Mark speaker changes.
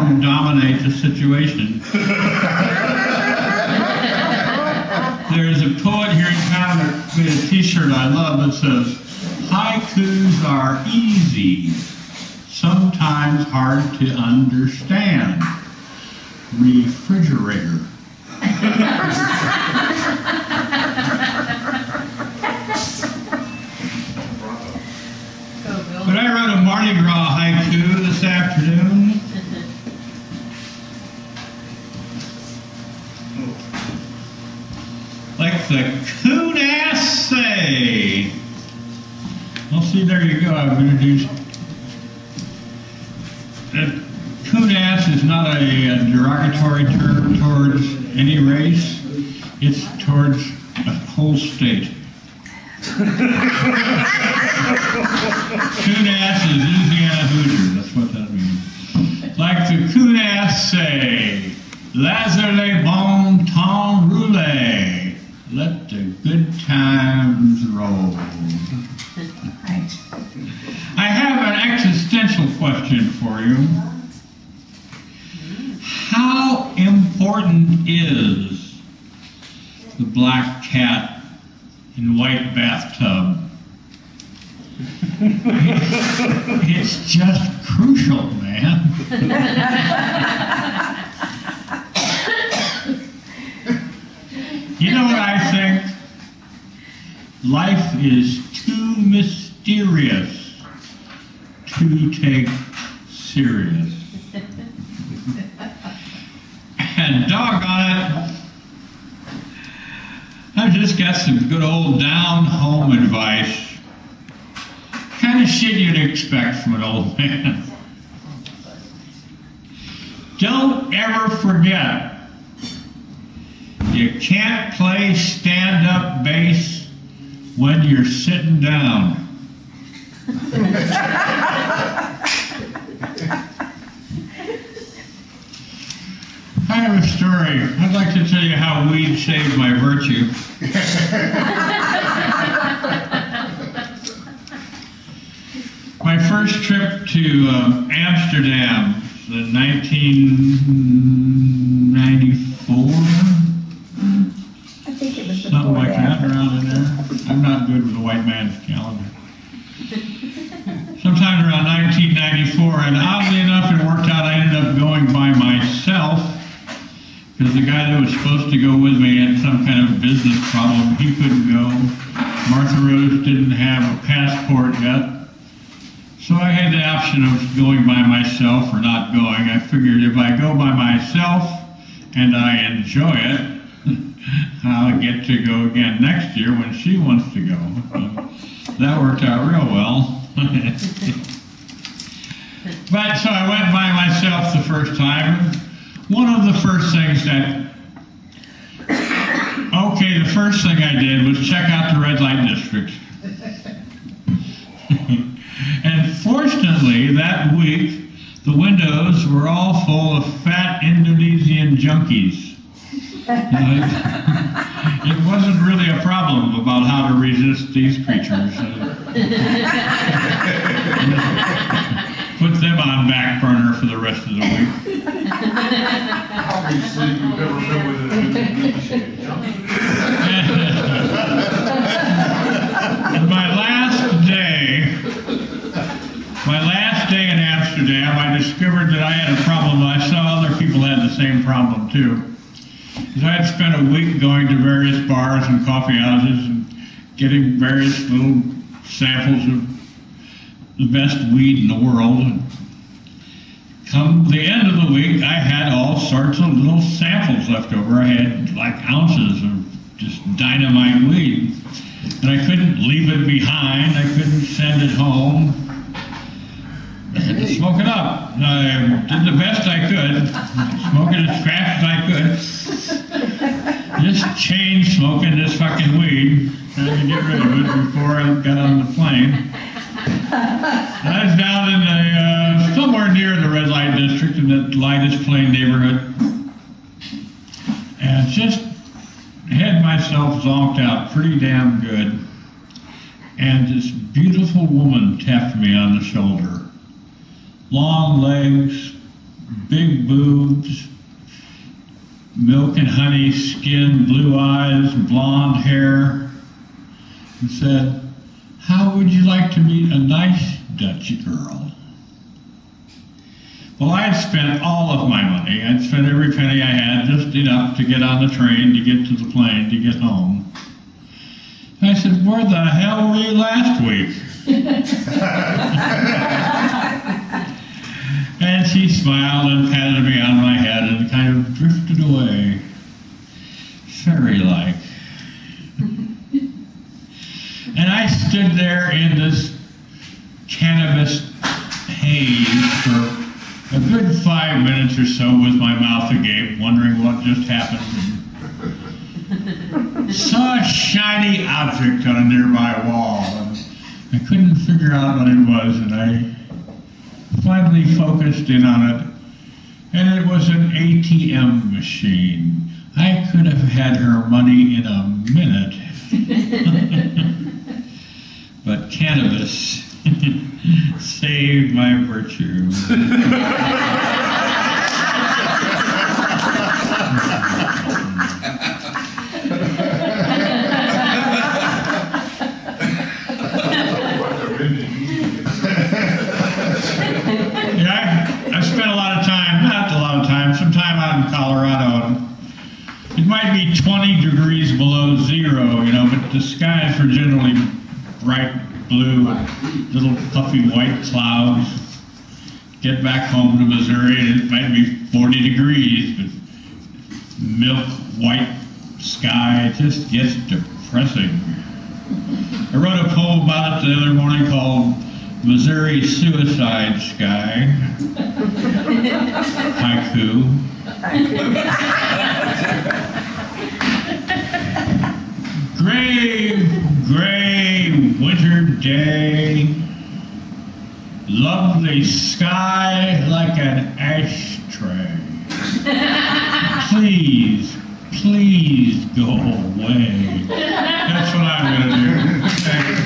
Speaker 1: and dominate the situation. There's a poet here in town that made a t-shirt I love that says, haikus are easy, sometimes hard to understand. Refrigerator. But I wrote a Mardi Gras haiku this afternoon. Like the coon ass say. Well, see, there you go. I've introduced. Coon ass is not a derogatory term towards any race. It's towards a whole state. Coon ass is Louisiana Hoosier. That's what that means. Like the coon ass say, laissez les bon temps rouler. Let the good times roll.
Speaker 2: Right.
Speaker 1: I have an existential question for you. How important is the black cat in white bathtub? It's just crucial, man. You know what I think? Life is too mysterious to take serious. And doggone it, I've just got some good old down-home advice. Kind of shit you'd expect from an old man. Don't ever forget, you can't play stand-up bass when you're sitting down. I have a story. I'd like to tell you how weed saved my virtue. My first trip to Amsterdam in 1994.
Speaker 2: I think it was
Speaker 1: Something like that around in there. I'm not good with the white man's calendar. Sometime around 1994, and oddly enough, it worked out. I ended up going by myself because the guy that was supposed to go with me had some kind of business problem. He couldn't go. Martha Rose didn't have a passport yet. So I had the option of going by myself or not going. I figured if I go by myself and I enjoy it, I'll get to go again next year when she wants to go. That worked out real well. But so I went by myself the first time. One of the first things the first thing I did was check out the red light district. And fortunately, that week, the windows were all full of fat Indonesian junkies. It wasn't really a problem about how to resist these creatures. Put them on back burner for the rest of the week.
Speaker 3: Obviously, you've never been with an Indonesian junkie.
Speaker 1: And my last day in Amsterdam, I discovered that I had a problem. I saw other people had the same problem too. Because I had spent a week going to various bars and coffee houses and getting various little samples of the best weed in the world. And come the end of the week, I had all sorts of little samples left over. I had like ounces of just dynamite weed. And I couldn't leave it behind. I couldn't send it home. I had to smoke it up. I did the best I could. Smoke it as fast as I could. Just chain smoking this fucking weed. Trying to get rid of it before I got on the plane. And I was down in somewhere near the red light district in the lightest plain neighborhood. And just had myself zonked out pretty damn good. And this beautiful woman tapped me on the shoulder. Long legs, big boobs, milk and honey skin, blue eyes, blonde hair, and said, "How would you like to meet a nice Dutch girl?" Well, I had spent all of my money. I'd spent every penny I had, just enough to get on the train, to get to the plane, to get home. And I said, "Where the hell were you last week?" And she smiled and patted me on my head and kind of drifted away, fairy-like. And I stood there in this cannabis haze for a good 5 minutes or so with my mouth agape, wondering what just happened. Saw a shiny object on a nearby wall, and I couldn't figure out what it was, and I finally focused in on it, and it was an ATM machine. I could have had her money in a minute. But cannabis saved my virtue. I spent a lot of time, not a lot of time, some time out in Colorado. It might be 20 degrees below zero, you know, but the skies were generally bright blue with little puffy white clouds. Get back home to Missouri and it might be 40 degrees, but milk white sky, it just gets depressing. I wrote a poem about it the other morning called Missouri Suicide Sky. Haiku. Gray, gray winter day. Lovely sky like an ashtray. Please, please go away. That's what I'm going to do. Thank you.